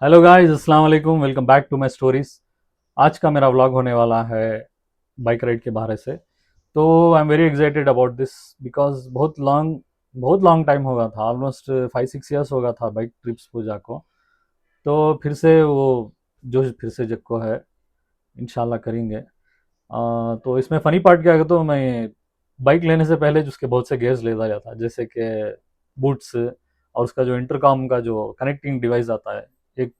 Hello guys, अस्सलाम वालेकुम। Welcome back to my stories. आज का मेरा व्लॉग होने वाला है बाइक राइड के बारे से। तो I am very excited about this because बहुत लॉन्ग टाइम हो गया था। ऑलमोस्ट 5-6 ईयर्स हो गया था बाइक ट्रिप्स पूजा को। तो फिर से वो जोश फिर से जग है, इंशाल्लाह करेंगे। तो इसमें फ़नी पार्ट क्या है, तो मैं बाइक लेने से पहले उसके बहुत से गेयर्स लेता जाता, जैसे कि बूट्स और उसका जो इंटरकॉम का जो कनेक्टिंग डिवाइस आता है। एक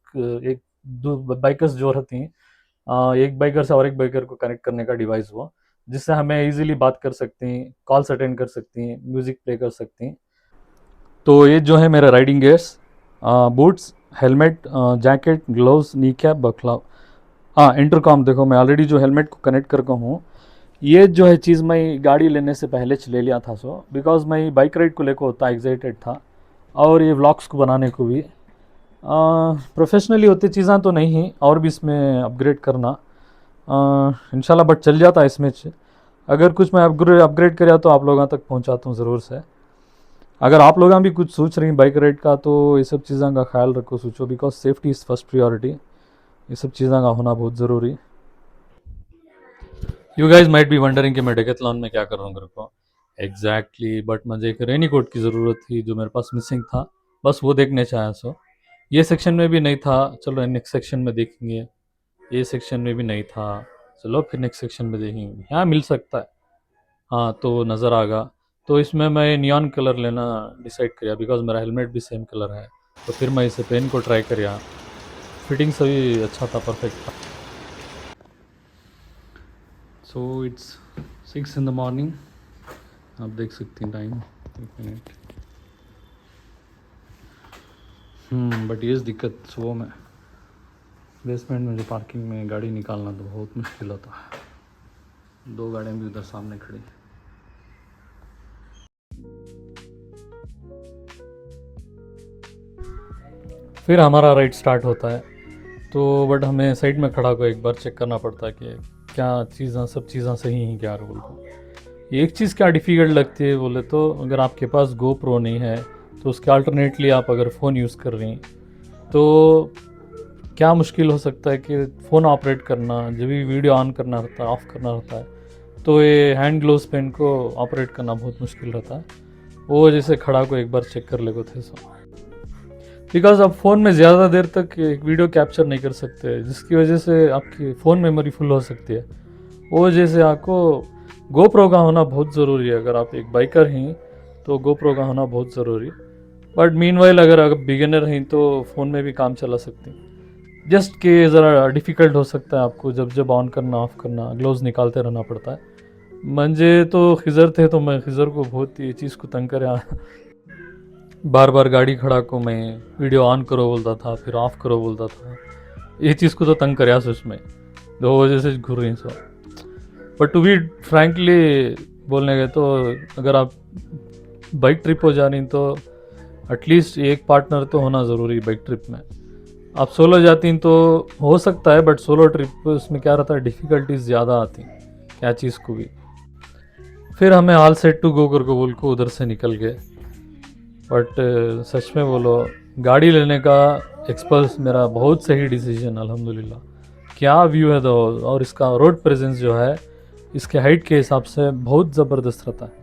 एक दो बाइकर्स जो रहती हैं, एक बाइकर से और एक बाइकर को कनेक्ट करने का डिवाइस हुआ, जिससे हमें इजीली बात कर सकती हैं, कॉल्स अटेंड कर सकती हैं, म्यूज़िक प्ले कर सकती हैं। तो ये जो है मेरा riding gears, boots, helmet, jacket, gloves, knee cap, बकलाव। हाँ, इंटरकॉम देखो, मैं ऑलरेडी जो हेलमेट को कनेक्ट करके हूँ। ये जो है चीज़ मैं गाड़ी लेने से पहले ले लिया था, सो बिकॉज मैं बाइक राइड को लेकर उतना एक्साइटेड था, और ये व्लॉग्स को बनाने को भी। प्रोफेशनली होती चीज़ें तो नहीं हैं, और भी इसमें अपग्रेड करना इंशाल्लाह, बट चल जाता है इसमें अगर कुछ मैं अपग्रेड अपग्रेड कराया तो आप लोगों तक पहुंचाता हूँ ज़रूर से। अगर आप लोग भी कुछ सोच रही हैं बाइक राइड का, तो ये सब चीज़ों का ख्याल रखो, सोचो, because safety is first priority. ये सब चीज़ों का होना बहुत ज़रूरी। You guys might be wondering कि मैं डेकेथलॉन में क्या कर रहा हूँ घर को एग्जैक्टली, बट मुझे एक रेनी कोट की ज़रूरत थी जो मेरे पास मिसिंग था, बस वो देखने चाहा। सो ये सेक्शन में भी नहीं था, चलो नेक्स्ट सेक्शन में देखेंगे। ये सेक्शन में भी नहीं था, चलो फिर नेक्स्ट सेक्शन में देखेंगे, यहाँ मिल सकता है। हाँ, तो नज़र आ गया। तो इसमें मैं नियॉन कलर लेना डिसाइड किया, बिकॉज मेरा हेलमेट भी सेम कलर है। तो फिर मैं इसे पेन को ट्राई किया, फिटिंग सभी अच्छा था, परफेक्ट था। So it's 6 in the morning, आप देख सकती हैं टाइम। एक मिनट। बट ये दिक्कत सुबह में बेसमेंट में जो पार्किंग में गाड़ी निकालना तो बहुत मुश्किल होता है। दो गाड़ियाँ भी उधर सामने खड़ी। फिर हमारा राइड स्टार्ट होता है। तो बट हमें साइड में खड़ा को एक बार चेक करना पड़ता है कि क्या चीज़ें, सब चीज़ें सही हैं क्या बोल को। एक चीज़ क्या डिफ़िकल्ट लगती है बोले तो, अगर आपके पास गो प्रो नहीं है तो उसके अल्टरनेटली आप अगर फ़ोन यूज़ कर रही हैं, तो क्या मुश्किल हो सकता है कि फ़ोन ऑपरेट करना, जब भी वीडियो ऑन करना रहता है, ऑफ़ करना रहता है, तो ये हैंड ग्लोव्स पेन को ऑपरेट करना बहुत मुश्किल रहता है। वो जैसे खड़ा को एक बार चेक कर ले को थे सो, बिकॉज आप फ़ोन में ज़्यादा देर तक एक वीडियो कैप्चर नहीं कर सकते, जिसकी वजह से आपकी फ़ोन मेमोरी फुल हो सकती है। वो जैसे आपको गोप्रो का होना बहुत ज़रूरी है। अगर आप एक बाइकर हैं तो गोप्रो का होना बहुत ज़रूरी है। बट मीनवाइल अगर आप बिगिनर हैं तो फ़ोन में भी काम चला सकते हैं। जस्ट कि ज़रा डिफ़िकल्ट हो सकता है आपको जब जब ऑन करना, ऑफ़ करना, ग्लोव्स निकालते रहना पड़ता है। मुझे तो खिज़र थे तो मैं खिज़र को बहुत ये चीज़ को तंग कर बार बार गाड़ी खड़ा को मैं वीडियो ऑन करो बोलता था, फिर ऑफ करो बोलता था। ये चीज़ को तो तंग कर सच में, दो वजह से घूर रही सो। बट टू बी फ्रैंकली बोलने गए तो, अगर आप बाइक ट्रिप हो जा रही तो एटलीस्ट एक पार्टनर तो होना ज़रूरी बाइक ट्रिप में। आप सोलो जाती हैं तो हो सकता है, बट सोलो ट्रिप उसमें क्या रहता है, डिफ़िकल्टीज ज़्यादा आती हैं क्या चीज़ को भी। फिर हमें ऑल सेट टू गो कर को बोल को उधर से निकल गए। बट सच में बोलो, गाड़ी लेने का एक्सपल्स मेरा बहुत सही डिसीजन अल्हम्दुलिल्लाह। क्या व्यू है तो, और इसका रोड प्रेजेंस जो है इसके हाइट के हिसाब से बहुत ज़बरदस्त रहता है।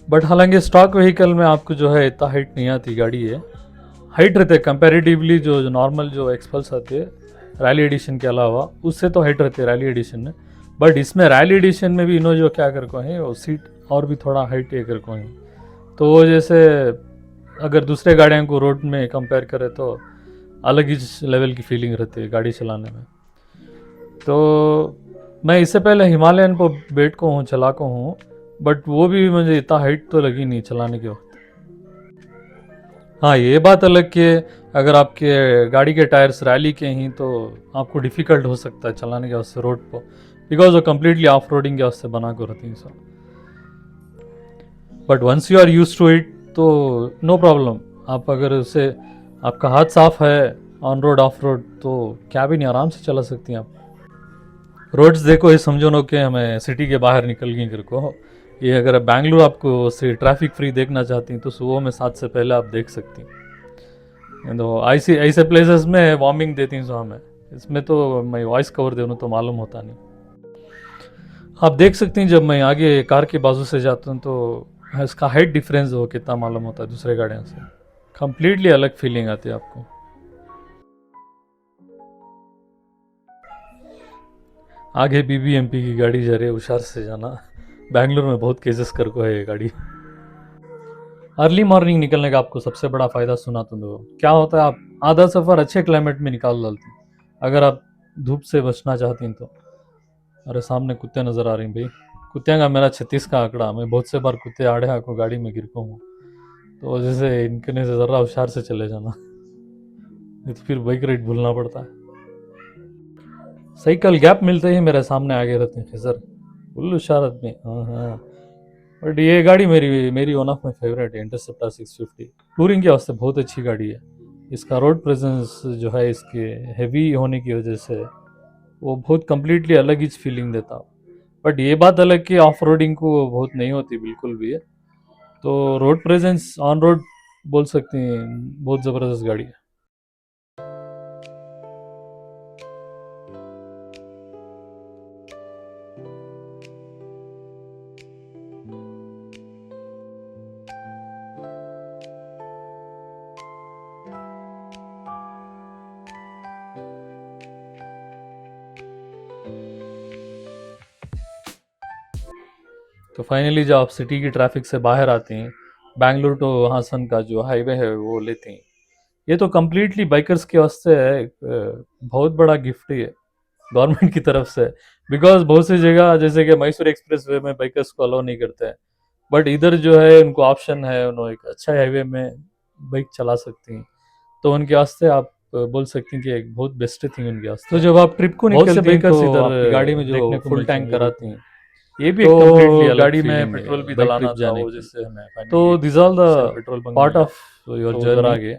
बट हालांकि स्टॉक व्हीकल में आपको जो है इतना हाइट नहीं आती गाड़ी है। हाइट रहते हैं कंपैरेटिवली, जो नॉर्मल जो एक्सपल्स आती है रैली एडिशन के अलावा, उससे तो हाइट रहती है रैली एडिशन में। बट इसमें रैली एडिशन में भी इन्हों जो क्या कर को है, वो सीट और भी थोड़ा हाइट ये कर को है। तो वो जैसे अगर दूसरे गाड़ियों को रोड में कंपेयर करें तो अलग ही लेवल की फीलिंग रहती है गाड़ी चलाने में। तो मैं इससे पहले हिमालयन पर बैठ को हूँ, चला को हूँ, बट वो भी मुझे इतना हाइट तो लगी नहीं चलाने के वक्त। हाँ, ये बात अलग कि अगर आपके गाड़ी के टायर्स रैली के हैं तो आपको डिफ़िकल्ट हो सकता है चलाने के वास्ते रोड पर, बिकॉज वो कम्प्लीटली ऑफ रोडिंग के वास्ते बना को रहती हैं सब। But once you are use to it तो नो प्रॉब्लम। आप अगर उसे, आपका हाथ साफ है ऑन रोड ऑफ रोड, तो क्या भी नहीं, आराम से चला सकती हैं आप। रोड्स देखो, ये समझो नो कि हमें सिटी के बाहर निकल गई घर को। ये अगर बैंगलोर आपको से ट्रैफिक फ्री देखना चाहती हैं तो सुबह में 7 से पहले आप देख सकती हैं। तो ऐसे ऐसे प्लेसेस में वार्मिंग देती हूँ हमें, इसमें तो मैं वॉइस कवर दे दूँ तो मालूम होता नहीं। आप देख सकते हैं जब मैं आगे कार के बाजू से जाता हूँ तो इसका हाइट डिफरेंस हो कितना मालूम होता है दूसरे गाड़ियों से, कंप्लीटली अलग फीलिंग आती है आपको। आगे बीबीएमपी की गाड़ी जा रही है, हुशार से जाना। बैंगलोर में बहुत केसेस कर को है ये गाड़ी। अर्ली मॉर्निंग निकलने का आपको सबसे बड़ा फायदा सुना तो दो क्या होता है, आप आधा सफर अच्छे क्लाइमेट में निकाल डालते हैं। अगर आप धूप से बचना चाहती हैं तो। अरे सामने कुत्ते नजर आ रही हैं भाई। कुत्ते का मेरा 36 का आंकड़ा, मैं बहुत से बार कुत्ते आड़े आको गाड़ी में गिर को हूँ, तो वजह से इनके से जरा होशियार से चले जाना, नहीं तो फिर बाइक राइड भूलना पड़ता है। साइकिल गैप मिलते ही मेरे सामने आगे रहते हैं खिजर, फुल होशियार आदमी। हाँ हाँ। बट ये गाड़ी मेरी मेरी वन ऑफ माई फेवरेट है, इंटरसेप्टर 650। टूरिंग के वास्ते बहुत अच्छी गाड़ी है। इसका रोड प्रेजेंस जो है इसके हैवी होने की वजह से वो बहुत कंप्लीटली अलग ही फीलिंग देता है। बट ये बात अलग कि ऑफ रोडिंग को बहुत नहीं होती बिल्कुल भी है, तो रोड प्रेजेंस ऑन रोड बोल सकते हैं बहुत ज़बरदस्त गाड़ी है। तो फाइनली जब आप सिटी की ट्रैफिक से बाहर आते हैं, बैंगलोर टू हासन का जो हाईवे है वो लेते हैं। ये तो कम्प्लीटली बाइकर्स के वास्ते है, एक बहुत बड़ा गिफ्ट ही है गवर्नमेंट की तरफ से। बिकॉज बहुत सी जगह जैसे कि मैसूर एक्सप्रेस वे में बाइकर्स को अलाउ नहीं करते हैं, बट इधर जो है उनको ऑप्शन है, उन्होंने एक अच्छा हाईवे में बाइक चला सकती हैं। तो उनके वास्ते आप बोल सकते हैं कि एक बहुत बेस्ट थिंग उनके वास्ते। तो जब आप ट्रिप को निकलते हैं तो इधर गाड़ी में जो फुल टैंक कराते हैं, ये भी एक कंप्लीटली अलग गाड़ी में पेट्रोल भी डलाना था वो जिससे हमें, तो this all the petrol part of your journey आगे।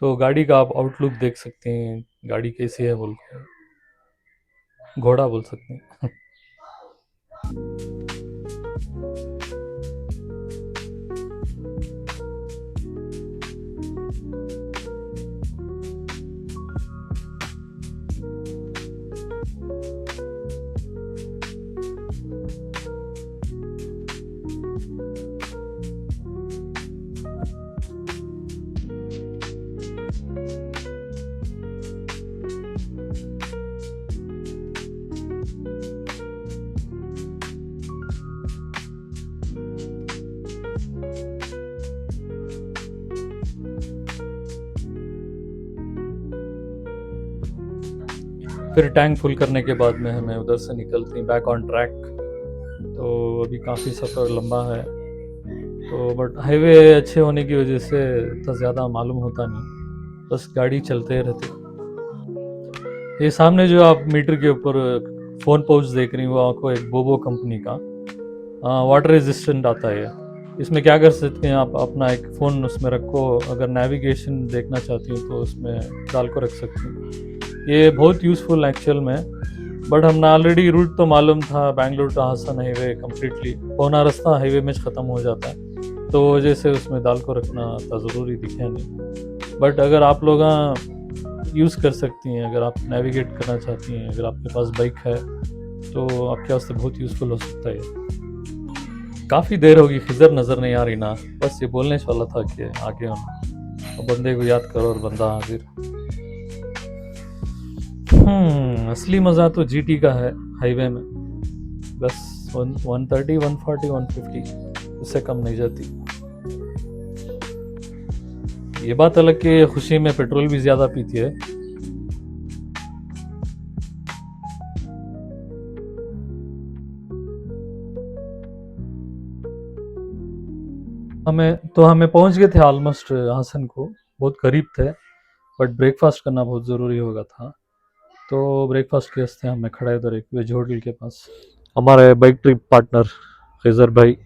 तो गाड़ी का आप आउटलुक देख सकते हैं, गाड़ी कैसी है बोल के, घोड़ा बोल सकते हैं। फिर टैंक फुल करने के बाद में हमें उधर से निकलते हैं बैक ऑन ट्रैक। तो अभी काफ़ी सफ़र लंबा है, तो बट हाईवे अच्छे होने की वजह से इतना ज़्यादा मालूम होता नहीं, बस गाड़ी चलते रहती। ये सामने जो आप मीटर के ऊपर फ़ोन पाउच देख रही हो, आपको एक बोबो कंपनी का वाटर रेजिस्टेंट आता है। इसमें क्या कर सकते हैं, आप अपना एक फ़ोन उसमें रखो, अगर नेविगेशन देखना चाहती हैं तो उसमें डाल को रख सकती हैं। ये बहुत यूज़फुल एक्चुअल में, बट हमने ऑलरेडी रूट तो मालूम था, Bangalore to Hassan highway completely पौना रास्ता हाईवे में ख़त्म हो जाता है, तो वजह से उसमें डाल को रखना था ज़रूरी दिखा नहीं। बट अगर आप लोग यूज़ कर सकती हैं, अगर आप नेविगेट करना चाहती हैं, अगर आपके पास बाइक है तो आपके वास्ते बहुत यूज़फुल हो सकता है। काफ़ी देर होगी, खिजर नज़र नहीं आ रही ना, बस ये बोलने वाला था कि आगे होना, तो बंदे को याद करो और बंदा हाजिर। असली मज़ा तो जीटी का है हाईवे में, बस 130 140 150 उससे कम नहीं जाती। ये बात अलग कि खुशी में पेट्रोल भी ज़्यादा पीती है। हमें पहुंच गए थे ऑलमोस्ट हासन को, बहुत करीब थे, बट ब्रेकफास्ट करना बहुत ज़रूरी होगा था। तो ब्रेकफास्ट के वास्ते हमें खड़ा इधर एक वेज होटल के पास। हमारे बाइक ट्रिप पार्टनर खिजर भाई,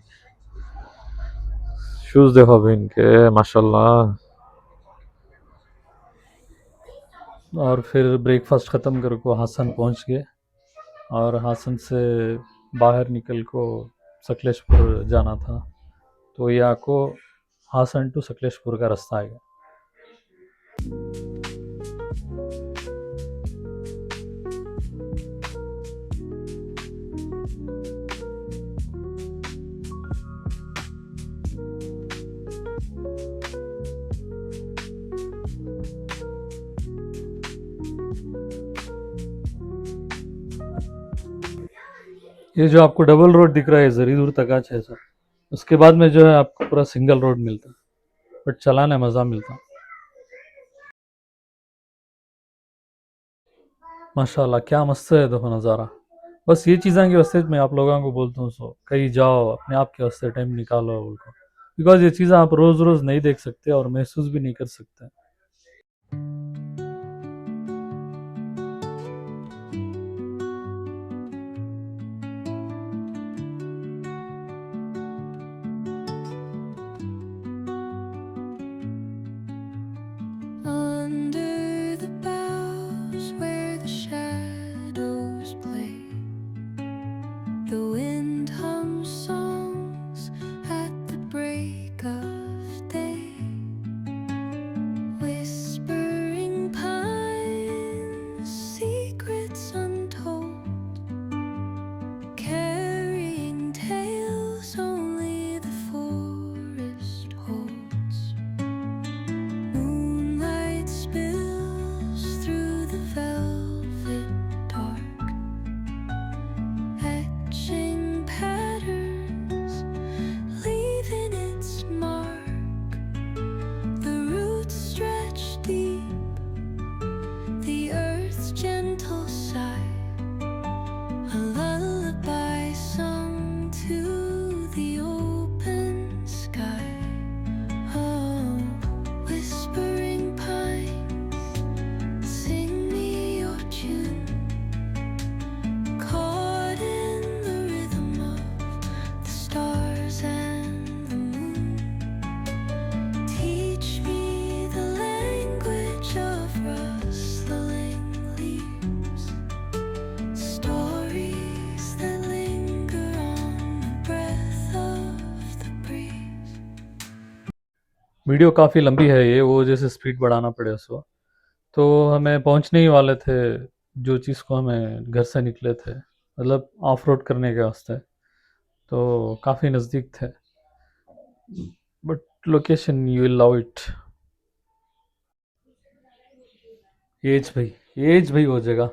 शूज़ देखो अभी इनके, माशाल्लाह। और फिर ब्रेकफास्ट ख़त्म करके हासन पहुंच गए, और हासन से बाहर निकल को सकलेशपुर जाना था। तो ये आपको हासन टू सकलेशपुर का रास्ता आएगा। ये जो आपको डबल रोड दिख रहा है जरी दूर तक है सर, उसके बाद में जो है आपको पूरा सिंगल रोड मिलता है, बट चलाने मज़ा मिलता। माशाल्लाह क्या मस्त है, देखो नज़ारा। बस ये चीज़ें की वजह से मैं आप लोगों को बोलता हूँ, सो कहीं जाओ अपने आप के वास्ते टाइम निकालो उनको, बिकॉज ये चीज़ें आप रोज़ रोज़ नहीं देख सकते और महसूस भी नहीं कर सकते। Under the boughs where the shadows play, the wind hums songs at the break of day. Whispering pines, secrets untold, carrying tales only the forest holds. Moonlight spills through the velvet dark, etching patterns, leaving its mark. The roots stretch deep, the earth's gentle sigh, a lullaby sung to the open sky. Oh, whispering pines, sing me your tune, caught in the rhythm of the stars and the moon. Teach me the language of rustling leaves, stories that linger on the breath of the breeze. Video काफ़ी लंबी है ये, वो जैसे speed बढ़ाना पड़े उसको। तो हमें पहुंचने ही वाले थे जो चीज़ को हमें घर से निकले थे, मतलब ऑफ रोड करने के वास्ते। तो काफ़ी नज़दीक थे, but location you will love it. As भाई वो जगह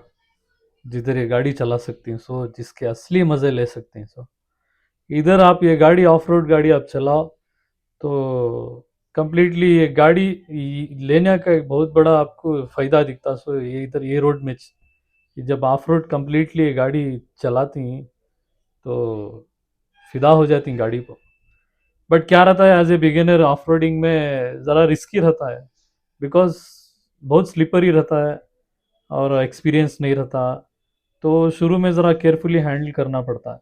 जिधर ये गाड़ी चला सकती हैं, सो जिसके असली मज़े ले सकते हैं। सो इधर आप ये गाड़ी, ऑफ रोड गाड़ी आप चलाओ तो कंप्लीटली ये गाड़ी लेने का एक बहुत बड़ा आपको फ़ायदा दिखता। सो ये इधर ये रोड में जब ऑफ रोड कम्प्लीटली ये गाड़ी चलाती तो फिदा हो जाती गाड़ी को। बट क्या रहता है, as a beginner of riding में ज़रा रिस्की रहता है, बिकॉज बहुत स्लिपरी रहता है और एक्सपीरियंस नहीं रहता। तो शुरू में ज़रा केयरफुली हैंडल करना पड़ता है।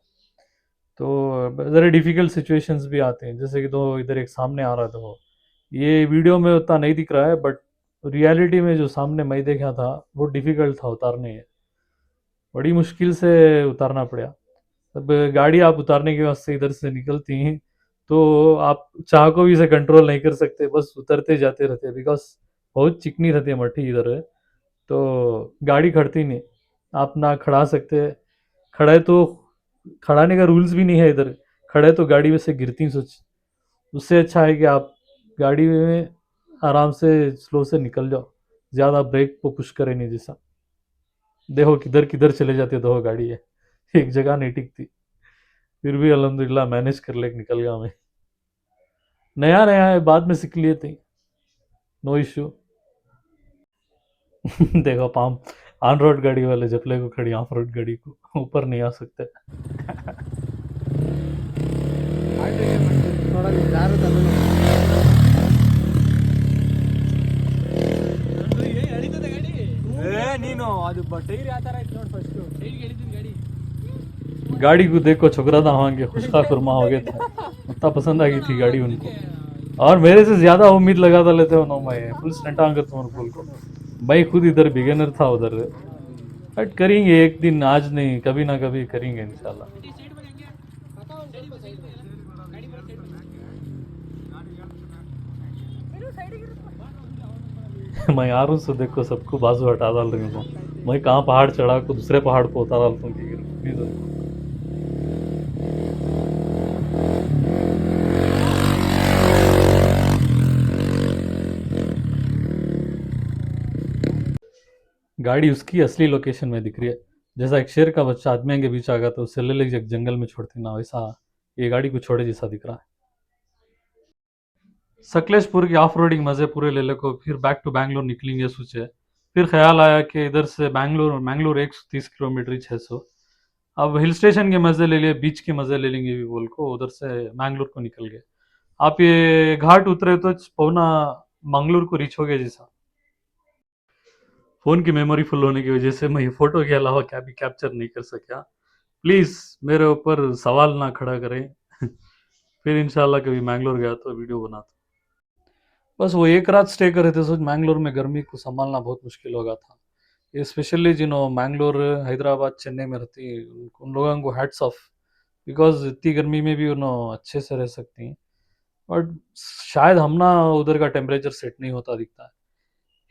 तो ज़रा डिफ़िकल्ट सिचुएशंस भी आते हैं, जैसे कि तो इधर एक सामने आ रहा था, वो ये वीडियो में उतना नहीं दिख रहा है, बट रियलिटी में जो सामने मैं देखा था वो डिफ़िकल्ट था उतारने, बड़ी मुश्किल से उतारना पड़ा। तब गाड़ी आप उतारने के वास्ते इधर से निकलती हैं तो आप चाह को भी इसे कंट्रोल नहीं कर सकते, बस उतरते जाते रहते, बिकॉज बहुत चिकनी रहती है मट्टी इधर है। तो गाड़ी खड़ती नहीं, आप ना खड़ा सकते। खड़े तो खड़ाने का रूल्स भी नहीं है इधर, खड़े तो गाड़ी में से गिरती सोच। उससे अच्छा है कि आप गाड़ी में आराम से स्लो से निकल जाओ, ज़्यादा ब्रेक को पुश करे नहीं। जैसा देखो किधर किधर चले जाते, दो गाड़ी है एक जगह नहीं टिकती, फिर भी अल्हम्दुलिल्लाह मैनेज कर ले निकल गया मैं। नया नया है, बाद में सीख लिए थे, नो इश्यू। देखो पाम ऑन रोड गाड़ी वाले जपले को खड़ी ऑफ रोड गाड़ी को ऊपर नहीं आ सकते। थोड़ा जारत ನೀನು ಅದು ಟೈರ್ ಯಾವ ತರ ಆಯ್ತು ನೋಡಿ ಫಸ್ಟ್ ಟೈರ್ ಹೇಳಿದ್ದೀನಿ ಗಾಡಿ गाड़ी को देखो छोकरा था वहाँ के खुश खा खुरमा हो गए थे, उतना पसंद आ गई थी गाड़ी उनको। और मेरे से ज्यादा उम्मीद लगाता लेते हो नो मैं फुल स्टंट आंगर तुम फुल को भाई खुद इधर बिगिनर था उधर। बट करेंगे एक दिन, आज नहीं कभी ना कभी करेंगे इंशाल्लाह। मैं आ रहा हूँ सो देखो सबको बाजू हटा डाल रही हूँ। मैं कहाँ पहाड़ चढ़ा को दूसरे पहाड़ को उतार डालता हूँ कि प्लीज। गाड़ी उसकी असली लोकेशन में दिख रही है, जैसा एक शेर का बच्चा आदमियों के बीच आ गया तो उससे ले लेके जंगल में छोड़ती ना, वैसा ये गाड़ी को छोड़े जैसा दिख रहा है। सकलेशपुर की ऑफ रोडिंग मजे पूरे ले ले को फिर बैक टू बैंगलोर निकलेंगे सोचे। फिर ख्याल आया कि इधर से बैंगलोर बैंगलोर 130 किलोमीटर ही 600, अब हिल स्टेशन के मजे ले लिए, बीच के मजे ले लेंगे भी बोल को उधर से बैंगलोर को निकल गए। आप ये घाट उतरे तो पौना मंगलूर को रीच हो गए जैसा। फोन की मेमोरी फुल होने की वजह से मैं ये फोटो के अलावा क्या भी कैप्चर नहीं कर सका। प्लीज मेरे ऊपर सवाल ना खड़ा करें। फिर इंशाल्लाह कभी मैंगलोर गया तो वीडियो बनाता। बस वो एक रात स्टे करे थे, सोच मैंगलोर में गर्मी को संभालना बहुत मुश्किल होगा था। ये स्पेशली जिन्हों मैंगलोर हैदराबाद चेन्नई में रहती उन लोगों को हैट्स ऑफ, बिकॉज इतनी गर्मी में भी उन्होंने अच्छे से रह सकती हैं। बट शायद हम ना उधर का टेम्परेचर सेट नहीं होता दिखता है।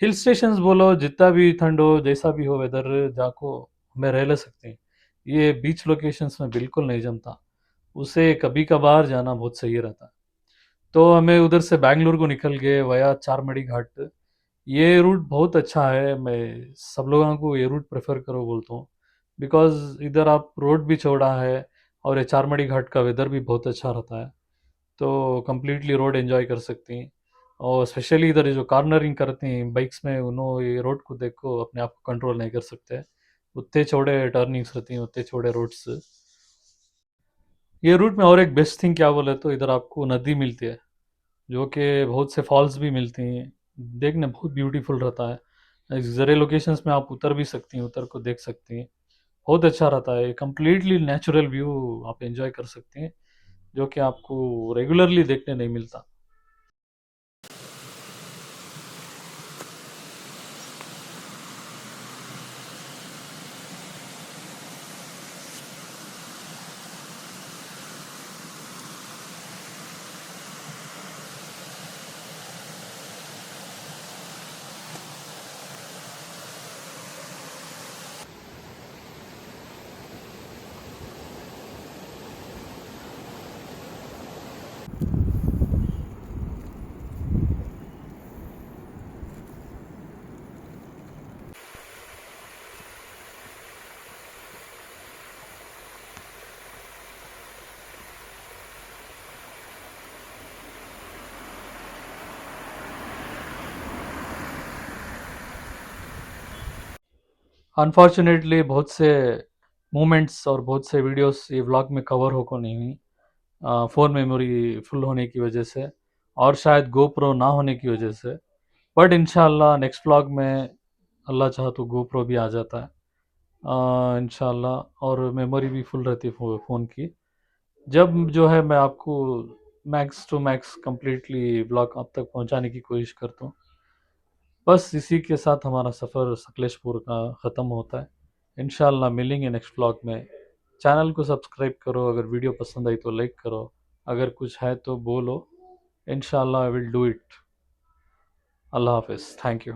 हिल स्टेशंस बोलो जितना भी ठंड हो जैसा भी हो वेदर जाको हमें रह ले सकते हैं। ये बीच लोकेशंस में बिल्कुल नहीं जमता, उसे कभी कभार जाना बहुत सही रहता है। तो हमें उधर से बैंगलोर को निकल गए वया चारमड़ी घाट। ये रूट बहुत अच्छा है, मैं सब लोगों को ये रूट प्रेफर करो बोलता हूँ, बिकॉज इधर आप रोड भी चौड़ा है और ये चारमड़ी घाट का वेदर भी बहुत अच्छा रहता है। तो कम्प्लीटली रोड एंजॉय कर सकती हैं। और स्पेशली इधर जो कार्नरिंग करती हैं बाइक्स में उन्होंने ये रोड को देखो अपने आप को कंट्रोल नहीं कर सकते, उतने चौड़े टर्निंग्स रहती हैं उतने चौड़े रोड्स। ये रूट में और एक बेस्ट थिंग क्या बोले तो इधर आपको नदी मिलती है, जो कि बहुत से फॉल्स भी मिलती हैं, देखने बहुत ब्यूटीफुल रहता है। जरे लोकेशंस में आप उतर भी सकती हैं, उतर को देख सकती हैं, बहुत अच्छा रहता है। कम्प्लीटली नेचुरल व्यू आप एंजॉय कर सकते हैं, जो कि आपको रेगुलरली देखने नहीं मिलता। अनफॉर्चुनेटली बहुत से मोमेंट्स और बहुत से वीडियोस ये व्लॉग में कवर हो को नहीं हुई, फ़ोन मेमोरी फुल होने की वजह से और शायद गोप्रो ना होने की वजह से। बट इंशाल्लाह नेक्स्ट व्लॉग में अल्लाह चाहा तो गोप्रो भी आ जाता है इंशाल्लाह, और मेमोरी भी फुल रहती है फ़ोन की। जब जो है मैं आपको max to max completely blog आप तक पहुंचाने की कोशिश करता हूँ। बस इसी के साथ हमारा सफ़र सकलेशपुर का ख़त्म होता है। इंशाल्लाह मिलेंगे नेक्स्ट व्लॉग में। चैनल को सब्सक्राइब करो, अगर वीडियो पसंद आई तो लाइक करो, अगर कुछ है तो बोलो। इंशाल्लाह आई विल डू इट। अल्लाह हाफिज़, थैंक यू।